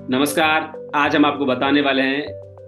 नमस्कार। आज हम आपको बताने वाले हैं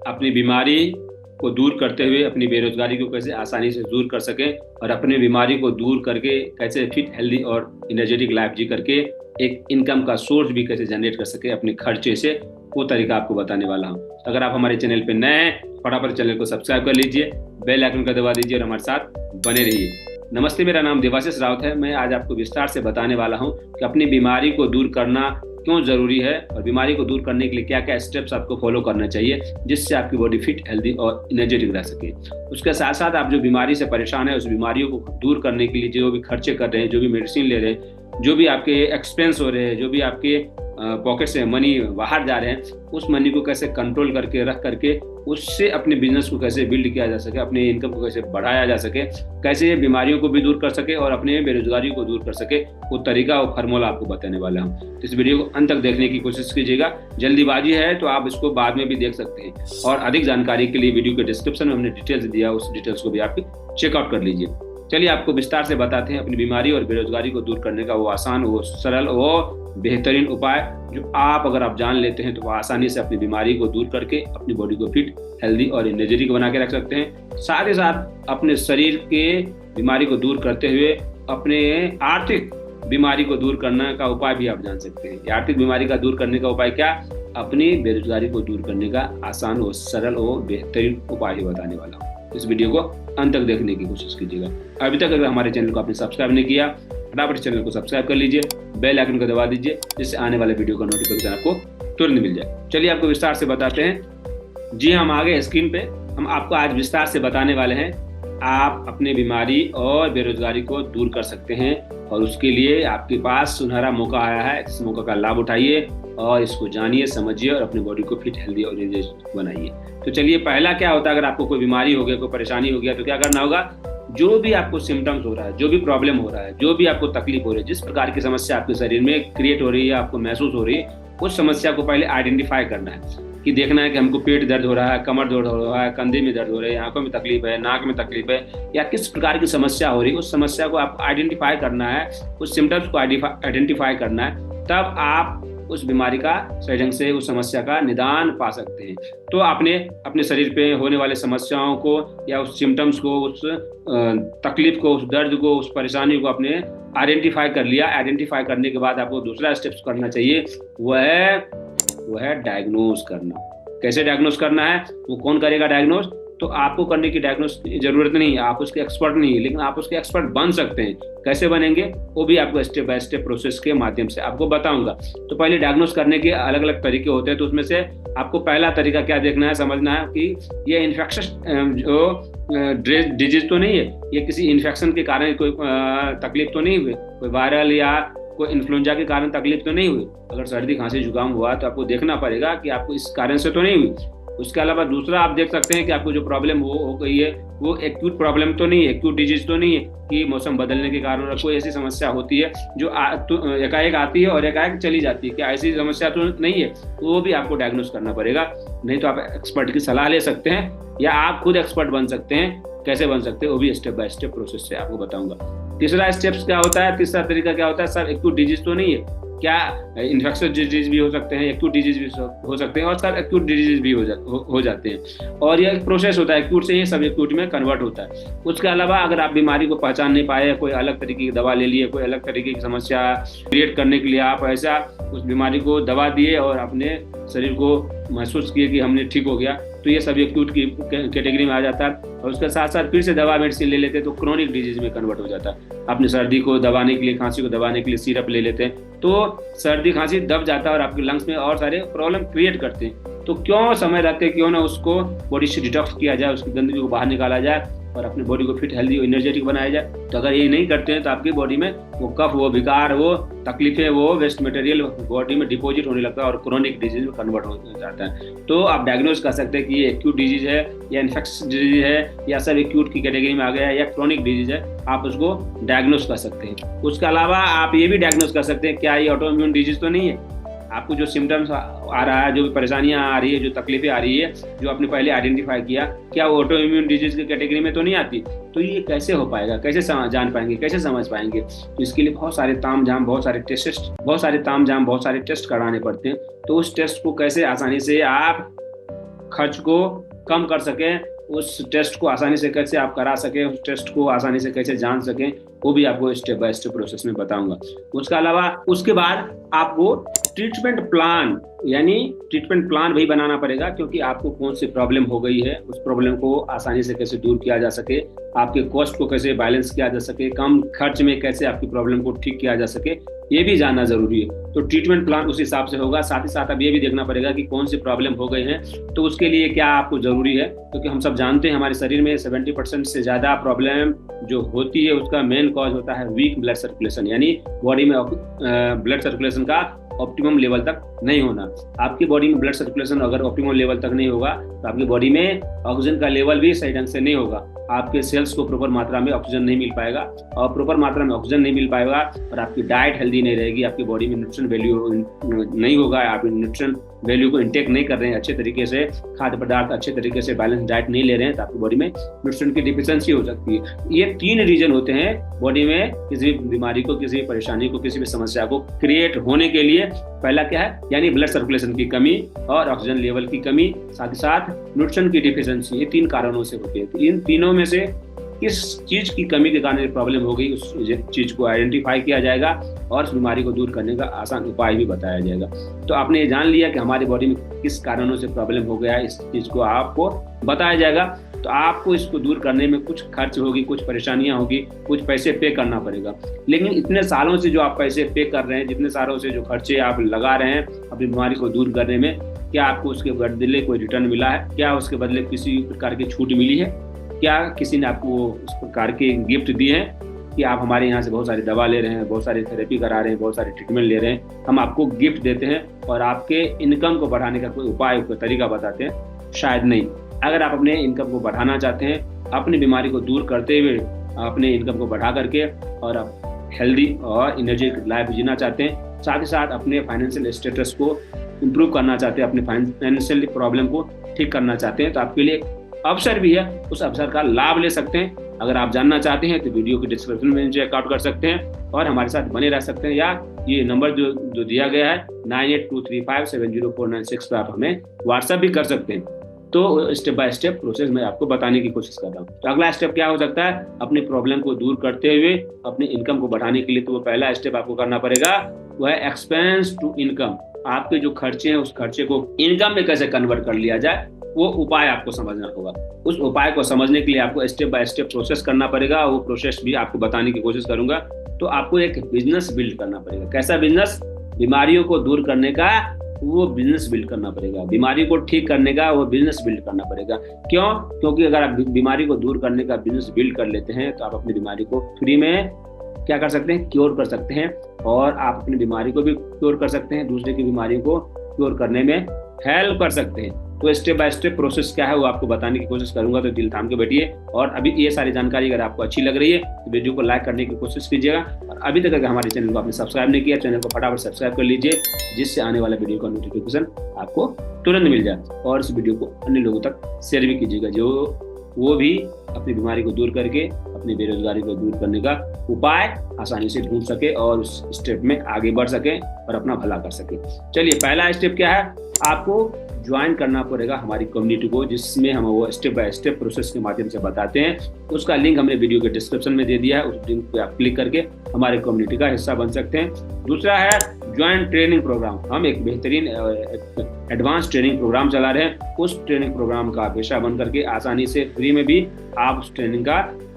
अपनी बीमारी को दूर करते हुए अपनी बेरोजगारी को कैसे आसानी से दूर कर सकें और अपनी बीमारी को दूर करके कैसे फिट, हेल्दी और एनर्जेटिक लाइफ जी करके एक इनकम का सोर्स भी कैसे जनरेट कर सके अपने खर्चे से, वो तरीका आपको बताने वाला हूँ। अगर आप हमारे चैनल पे नए हैं, फटाफट चैनल को सब्सक्राइब कर लीजिए, बेल आइकन का दबा दीजिए और हमारे साथ बने रहिए। नमस्ते, मेरा नाम देवाशीष राउत है। मैं आज आपको विस्तार से बताने वाला हूँ कि अपनी बीमारी को दूर करना क्यों जरूरी है और बीमारी को दूर करने के लिए क्या क्या स्टेप्स आपको फॉलो करना चाहिए जिससे आपकी बॉडी फिट, हेल्दी और एनर्जेटिक रह सके। उसके साथ साथ आप जो बीमारी से परेशान है उस बीमारियों को दूर करने के लिए जो भी खर्चे कर रहे हैं, जो भी मेडिसिन ले रहे हैं, जो भी आपके एक्सपेंस हो रहे हैं, जो भी आपके पॉकेट से मनी बाहर जा रहे हैं, उस मनी को कैसे कंट्रोल करके रख करके उससे अपने बिजनेस को कैसे बिल्ड किया जा सके, अपने इनकम को कैसे बढ़ाया जा सके, कैसे बीमारियों को भी दूर कर सके और अपने बेरोजगारी को दूर कर सके, वो तरीका और फार्मूला आपको बताने वाला हूँ। तो इस वीडियो को अंत तक देखने की कोशिश कीजिएगा। जल्दीबाजी है तो आप इसको बाद में भी देख सकते हैं और अधिक जानकारी के लिए वीडियो के डिस्क्रिप्शन में हमने डिटेल्स दिया, उस डिटेल्स को भी आप चेकआउट कर लीजिए। चलिए आपको विस्तार से बताते हैं अपनी बीमारी और बेरोजगारी को दूर करने का वो आसान, वो सरल, वो बेहतरीन उपाय जो अगर आप जान लेते हैं तो वो आसानी से अपनी बीमारी को दूर करके अपनी बॉडी को फिट, हेल्दी और एनर्जेटिक बना के रख सकते हैं। साथ ही साथ अपने शरीर के बीमारी को दूर करते हुए अपने आर्थिक बीमारी को दूर करने का उपाय भी आप जान सकते हैं। आर्थिक बीमारी का दूर करने का उपाय क्या? अपनी बेरोजगारी को दूर करने का आसान और सरल और बेहतरीन उपाय ही बताने वाला हूँ। इस वीडियो को अंत तक देखने की कोशिश कीजिएगा। अभी तक अगर हमारे चैनल को आपने सब्सक्राइब नहीं किया, फटाफट चैनल को सब्सक्राइब कर लीजिए, बेल आइकन को दबा दीजिए जिससे आने वाले वीडियो का नोटिफिकेशन आपको तुरंत मिल जाए। चलिए आपको विस्तार से बताते हैं। जी, हम आगे स्क्रीन पे हम आपको आज विस्तार से बताने वाले हैं आप अपने बीमारी और बेरोजगारी को दूर कर सकते हैं और उसके लिए आपके पास सुनहरा मौका आया है। इस मौका का लाभ उठाइए और इसको जानिए, समझिए और अपनी बॉडी को फिट, हेल्दी और एनर्जेटिक बनाइए। तो चलिए, पहला क्या होता है, अगर आपको कोई बीमारी हो गया, कोई परेशानी हो गया तो क्या करना होगा? जो भी आपको सिम्टम्स हो रहा है, जो भी प्रॉब्लम हो रहा है, जो भी आपको तकलीफ हो रही है, जिस प्रकार की समस्या आपके शरीर में क्रिएट हो रही है, आपको महसूस हो रही है, उस समस्या को पहले आइडेंटिफाई करना है कि देखना है कि हमको पेट दर्द हो रहा है, कमर दर्द हो रहा है, कंधे में दर्द हो रहे हैं, आंखों में तकलीफ है, नाक में तकलीफ है, या किस प्रकार की समस्या हो रही है, उस समस्या को आप आइडेंटिफाई करना है, उस सिम्टम्स को आइडेंटिफाई करना है। तब आप उस बीमारी का सही ढंग से उस समस्या का निदान पा सकते हैं। तो आपने अपने शरीर पे होने वाले समस्याओं को या उस सिम्टम्स को, उस तकलीफ को, उस दर्द को, उस परेशानी को आपने आइडेंटिफाई कर लिया। आइडेंटिफाई करने के बाद आपको दूसरा स्टेप्स करना चाहिए, वो है डायग्नोज करना। कैसे डायग्नोज करना है? वो कौन करेगा डायग्नोज? तो आपको करने की डायग्नोज की जरूरत नहीं है, आप उसके एक्सपर्ट नहीं है, लेकिन आप उसके एक्सपर्ट बन सकते हैं। कैसे बनेंगे वो भी आपको स्टेप बाय स्टेप प्रोसेस के माध्यम से आपको बताऊंगा। तो पहले डायग्नोज करने के अलग अलग तरीके होते हैं, तो उसमें से आपको पहला तरीका क्या देखना है, समझना है कि ये इन्फेक्शन जो डिजीज तो नहीं है, ये किसी इन्फेक्शन के कारण कोई तकलीफ तो नहीं हुई, कोई वायरल या कोई इन्फ्लुएंजा के कारण तकलीफ तो नहीं हुई। अगर सर्दी, खांसी, जुकाम हुआ तो आपको देखना पड़ेगा कि आपको इस कारण से तो नहीं हुई। उसके अलावा दूसरा आप देख सकते हैं कि आपको जो प्रॉब्लम हो गई है वो एक्यूट प्रॉब्लम तो नहीं है, एक्यूट डिजीज तो नहीं है कि मौसम बदलने के कारण कोई ऐसी समस्या होती है जो एकाएक आती है और एकाएक चली जाती है, क्या ऐसी समस्या तो नहीं है? वो भी आपको डायग्नोज करना पड़ेगा। नहीं तो आप एक्सपर्ट की सलाह ले सकते हैं या आप खुद एक्सपर्ट बन सकते हैं। कैसे बन सकते हैं वो भी स्टेप बाय स्टेप प्रोसेस से आपको बताऊंगा। तीसरा स्टेप्स क्या होता है, तीसरा तरीका क्या होता है? सर, एक्यूट डिजीज तो नहीं है, क्या इन्फेक्शस डिजीज भी हो सकते हैं, एक्यूट डिजीज भी हो सकते हैं और सब एक्यूट डिजीज भी हो जाते हैं। और यह एक प्रोसेस होता है, एक्यूट से ही सब एक्यूट में कन्वर्ट होता है। उसके अलावा अगर आप बीमारी को पहचान नहीं पाए, कोई अलग तरीके की दवा ले लिए, कोई अलग तरीके की समस्या क्रिएट करने के लिए आप ऐसा उस बीमारी को दवा दिए और अपने शरीर को महसूस किए कि हमने ठीक हो गया, तो ये सब एक्यूट की कैटेगरी में आ जाता है। और उसके साथ साथ फिर से दवा मेडिसिन ले लेते हैं तो क्रोनिक डिजीज में कन्वर्ट हो जाता है। अपनी सर्दी को दबाने के लिए, खांसी को दबाने के लिए सिरप ले लेते हैं तो सर्दी खांसी दब जाता है और आपके लंग्स में और सारे प्रॉब्लम क्रिएट करते हैं। तो क्यों समय रहते क्यों ना उसको बॉडी से डिटॉक्स किया जाए, उसकी गंदगी को बाहर निकाला जाए और अपनी बॉडी को फिट, हेल्दी और एनर्जेटिक बनाया जाए। तो अगर ये नहीं करते हैं तो आपकी बॉडी में वो कफ, वो विकार, वो तकलीफें, वो वेस्ट मटेरियल बॉडी में डिपॉजिट होने लगता है और क्रोनिक डिजीज में कन्वर्ट हो जाता है। तो आप डायग्नोज कर सकते हैं कि ये एक्यूट डिजीज है या इन्फेक्शन डिजीज है या सब एक्यूट की कैटेगरी में आ गया है या क्रोनिक डिजीज है, आप उसको डायग्नोज कर सकते हैं। उसके अलावा आप ये भी डायग्नोज कर सकते हैं क्या ये ऑटोइम्यून डिजीज तो नहीं है, आपको जो सिम्टम्स आ रहा है, जो परेशानियां आ रही है, जो तकलीफें आ रही है, जो आपने पहले आइडेंटिफाई किया, क्या वो ऑटो इम्यून डिजीज की कैटेगरी में तो नहीं आती? तो ये कैसे हो पाएगा, कैसे जान पाएंगे, कैसे समझ पाएंगे? तो इसके लिए बहुत सारे तामझाम, बहुत सारे टेस्ट कराने पड़ते हैं। तो उस टेस्ट को कैसे आसानी से आप खर्च को कम कर सकें, उस टेस्ट को आसानी से कैसे आप करा सकें, उस टेस्ट को आसानी से कैसे जान सकें, वो भी आपको स्टेप बाय स्टेप प्रोसेस में बताऊंगा। उसके बाद आपको ट्रीटमेंट प्लान, यानी ट्रीटमेंट प्लान भी बनाना पड़ेगा, क्योंकि आपको कौन सी प्रॉब्लम हो गई है, उस प्रॉब्लम को आसानी से कैसे दूर किया जा सके, आपके कॉस्ट को कैसे बैलेंस किया जा सके, कम खर्च में कैसे आपकी प्रॉब्लम को ठीक किया जा सके, ये भी जानना जरूरी है। तो ट्रीटमेंट प्लान उस हिसाब से होगा। साथ ही साथ अब ये भी देखना पड़ेगा कि कौन सी प्रॉब्लम हो गई है, तो उसके लिए क्या आपको जरूरी है, क्योंकि हम सब जानते हैं हमारे शरीर में 70% से ज्यादा प्रॉब्लम जो होती है उसका मेन कॉज होता है वीक ब्लड सर्कुलेशन, यानी बॉडी में ब्लड सर्कुलेशन का ऑप्टिमम लेवल तक नहीं होना। आपकी बॉडी में ब्लड सर्कुलेशन अगर ऑप्टिमम लेवल तक नहीं होगा तो आपकी बॉडी में ऑक्सीजन का लेवल भी सही ढंग से नहीं होगा, आपके सेल्स को प्रॉपर मात्रा में ऑक्सीजन नहीं मिल पाएगा, और प्रॉपर मात्रा में ऑक्सीजन नहीं मिल पाएगा और आपकी डाइट हेल्दी नहीं रहेगी, आपकी बॉडी में न्यूट्रिशन वैल्यू नहीं होगा, आप न्यूट्रिशन वैल्यू को इंटेक नहीं कर रहे हैं अच्छे तरीके से, खाद्य पदार्थ अच्छे तरीके से बैलेंस डाइट नहीं ले रहे हैं, तो आपकी बॉडी में न्यूट्रिशन की डिफिशियंसी हो सकती है। ये 3 रीजन होते हैं बॉडी में किसी भी बीमारी को, किसी भी परेशानी को, किसी भी समस्या को क्रिएट होने के लिए। पहला क्या है, यानी ब्लड सर्कुलेशन की कमी और ऑक्सीजन लेवल की कमी, साथ ही साथ न्यूट्रिशन की डिफिशियंसी। ये 3 कारणों से होती है। तो इन तीनों में से किस चीज की कमी के कारण प्रॉब्लम हो गई, उस चीज को आइडेंटिफाई किया जाएगा और उस बीमारी को दूर करने का आसान उपाय भी बताया जाएगा। तो आपने ये जान लिया कि हमारी बॉडी में किस कारणों से प्रॉब्लम हो गया है, इस चीज को आपको बताया जाएगा। तो आपको इसको दूर करने में कुछ खर्च होगी, कुछ परेशानियां होगी, कुछ पैसे पे करना पड़ेगा। लेकिन इतने सालों से जो आप पैसे पे कर रहे हैं, जितने सालों से जो खर्चे आप लगा रहे हैं अपनी बीमारी को दूर करने में, क्या आपको उसके बदले कोई रिटर्न मिला है? क्या उसके बदले किसी प्रकार की छूट मिली है? क्या किसी ने आपको उस प्रकार के गिफ्ट दिए हैं कि आप हमारे यहाँ से बहुत सारी दवा ले रहे हैं, बहुत सारी थेरेपी करा रहे हैं, बहुत सारे ट्रीटमेंट ले रहे हैं, हम आपको गिफ्ट देते हैं और आपके इनकम को बढ़ाने का कोई उपाय, कोई तरीका बताते हैं? शायद नहीं। अगर आप अपने इनकम को बढ़ाना चाहते हैं, अपनी बीमारी को दूर करते हुए अपने इनकम को बढ़ा करके और आप हेल्दी और एनर्जेटिक लाइफ जीना चाहते हैं, साथ ही साथ अपने फाइनेंशियल स्टेटस को इम्प्रूव करना चाहते हैं, अपने फाइनेंशियल प्रॉब्लम को ठीक करना चाहते हैं, तो आपके लिए अवसर भी है, उस अवसर का लाभ ले सकते हैं। अगर आप जानना चाहते हैं तो वीडियो के डिस्क्रिप्शन में चेकआउट कर सकते हैं और हमारे साथ बने रह सकते हैं, या ये नंबर जो दिया गया है 9823570496 पर आप हमें व्हाट्सएप भी कर सकते हैं। तो स्टेप बाय स्टेप प्रोसेस में आपको बताने की कोशिश कर रहा हूँ। तो अगला स्टेप क्या हो सकता है, अपनी प्रॉब्लम को दूर करते हुए अपनी इनकम को बढ़ाने के लिए, तो वो पहला स्टेप आपको करना पड़ेगा, वो है एक्सपेंस टू इनकम। आपके जो खर्चे हैं उस खर्चे को इनकम में कैसे कन्वर्ट कर लिया जाए, वो उपाय आपको समझना होगा। उस उपाय को समझने के लिए आपको स्टेप बाय स्टेप प्रोसेस करना पड़ेगा, वो प्रोसेस भी आपको बताने की कोशिश करूंगा। तो आपको एक बिजनेस बिल्ड करना पड़ेगा। कैसा बिजनेस? बीमारियों को दूर करने का वो बिजनेस बिल्ड करना पड़ेगा, बीमारी को ठीक करने का वो बिजनेस बिल्ड करना पड़ेगा। क्यों? क्योंकि अगर आप बीमारी को दूर करने का बिजनेस बिल्ड कर लेते हैं तो आप अपनी बीमारी को फ्री में क्या कर सकते हैं, क्योर कर सकते हैं, और आप अपनी बीमारी को भी क्योर कर सकते हैं, दूसरे की बीमारी को क्योर करने में हेल्प कर सकते हैं। तो स्टेप बाय स्टेप प्रोसेस क्या है वो आपको बताने की कोशिश करूंगा, तो दिल थाम के बैठिए। और अभी ये सारी जानकारी अगर आपको अच्छी लग रही है तो वीडियो को लाइक करने की कोशिश कीजिएगा, और अभी तक अगर हमारे चैनल को आपने सब्सक्राइब नहीं किया, चैनल को फटाफट सब्सक्राइब कर लीजिए, जिससे आने वाला वीडियो का नोटिफिकेशन आपको तुरंत मिल जाए। और इस वीडियो को अन्य लोगों तक शेयर भी कीजिएगा, जो वो भी अपनी बीमारी को दूर करके अपनी बेरोजगारी को दूर करने का उपाय आसानी से ढूंढ सके और उस स्टेप में आगे बढ़ सके और अपना भला कर सके। चलिए, पहला स्टेप क्या है, आपको ज्वाइन करना पड़ेगा हमारी कम्युनिटी को, जिसमें हम वो स्टेप बाय स्टेप प्रोसेस के माध्यम से बताते हैं। उसका लिंक हमने वीडियो के डिस्क्रिप्शन में दे दिया है, उस लिंक पे आप क्लिक करके हमारे कम्युनिटी का हिस्सा बन सकते हैं। दूसरा है ज्वाइंट ट्रेनिंग प्रोग्राम। हम एक बेहतरीन एडवांस ट्रेनिंग प्रोग्राम चला रहे हैं, उस ट्रेनिंग प्रोग्राम का हिस्सा बन करके आसानी से फ्री में भी आप उस ट्रेनिंग का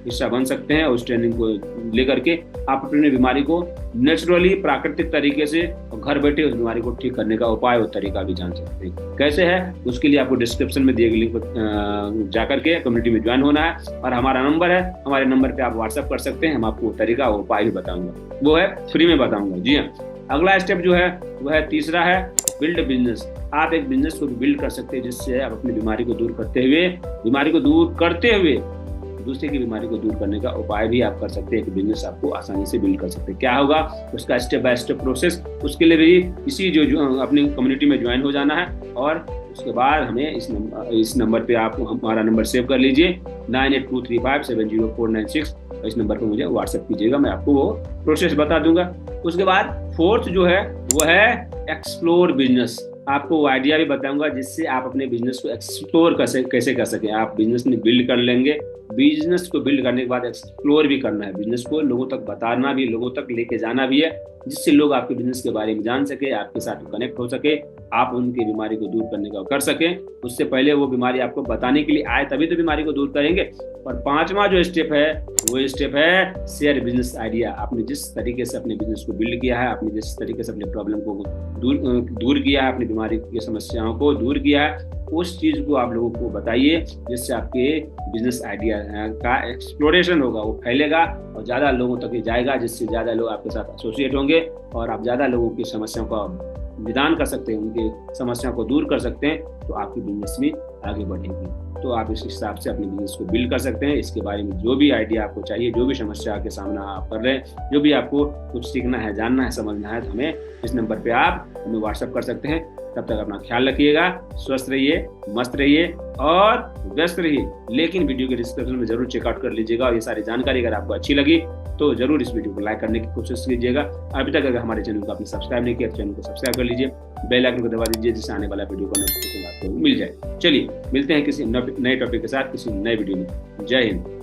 हिस्सा बन सकते हैं। उस ट्रेनिंग को लेकर के आप अपनी बीमारी को नेचुरली, प्राकृतिक तरीके से घर बैठे उस बीमारी को ठीक करने का उपाय और तरीका भी जान सकते हैं। कैसे है, उसके लिए आपको डिस्क्रिप्शन में दिए गए लिंक पर जाकर के कम्युनिटी में ज्वाइन होना है, और हमारा नंबर है, हमारे नंबर पे आप व्हाट्सएप कर सकते हैं, हम आपको तरीका और उपाय भी बताऊंगा, वो है फ्री में बताऊंगा। जी हाँ, अगला स्टेप जो है वह है तीसरा है बिल्ड बिजनेस। आप एक बिजनेस को बिल्ड कर सकते हैं, जिससे आप अपनी बीमारी को दूर करते हुए दूसरे की बीमारी को दूर करने का उपाय भी आप कर सकते हैं। एक बिजनेस आपको आसानी से बिल्ड कर सकते हैं। क्या होगा उसका स्टेप बाय स्टेप प्रोसेस, उसके लिए भी इसी जो अपनी कम्युनिटी में ज्वाइन हो जाना है। और उसके बाद हमें इस नंबर पे आप हमारा नंबर सेव कर लीजिए 9823570496। इस नंबर पर मुझे व्हाट्सएप कीजिएगा, मैं आपको वो प्रोसेस बता दूंगा। उसके बाद फोर्थ जो है वो है एक्सप्लोर बिजनेस। आपको वो आइडिया भी बताऊंगा जिससे आप अपने बिजनेस को एक्सप्लोर कैसे कर सकें। आप बिजनेस में बिल्ड कर लेंगे, बिजनेस को बिल्ड करने के बाद एक्सप्लोर भी करना है, बिजनेस को लोगों तक बताना भी, लोगों तक लेके जाना भी है, जिससे लोग आपके बिजनेस के बारे में जान सके, आपके साथ कनेक्ट हो सके, आप उनकी बीमारी को दूर करने का कर सकें। उससे पहले वो बीमारी आपको बताने के लिए आए, तभी तो बीमारी को दूर करेंगे। और पांचवा जो स्टेप है वो स्टेप है शेयर बिजनेस आइडिया। आपने जिस तरीके से अपने बिजनेस को बिल्ड किया है, आपने जिस तरीके से अपने प्रॉब्लम को दूर किया है, अपनी बीमारी की समस्याओं को दूर किया है, उस चीज को आप लोगों को बताइए, जिससे आपके बिजनेस आइडिया का एक्सप्लोरेशन होगा, वो फैलेगा और ज्यादा लोगों तक जाएगा, जिससे ज्यादा लोग आपके साथ एसोसिएट होंगे और आप ज्यादा लोगों की समस्याओं का निदान कर सकते हैं, उनके समस्याओं को दूर कर सकते हैं, तो आपकी बिजनेस भी आगे बढ़ेगी। तो आप इस हिसाब से अपने बिजनेस को बिल्ड कर सकते हैं। इसके बारे में जो भी आइडिया आपको चाहिए, जो भी समस्या के सामना आप कर रहे हैं, जो भी आपको कुछ सीखना है, जानना है, समझना है, तो हमें इस नंबर पे आप हमें व्हाट्सएप कर सकते हैं। तब तक अपना ख्याल रखिएगा, स्वस्थ रहिए, मस्त रहिए और व्यस्त रहिए। लेकिन वीडियो के डिस्क्रिप्शन में जरूर चेकआउट कर लीजिएगा, और ये सारी जानकारी अगर आपको अच्छी लगी तो जरूर इस वीडियो को लाइक करने की कोशिश कीजिएगा। अभी तक अगर हमारे चैनल को आपने सब्सक्राइब नहीं किया तो चैनल को सब्सक्राइब कर लीजिए, बेल आइकन को दबा दीजिए, जिससे आने वाला वीडियो का नोटिफिकेशन आपको मिल जाए। चलिए मिलते हैं किसी नए टॉपिक के साथ किसी नए वीडियो में। जय हिंद।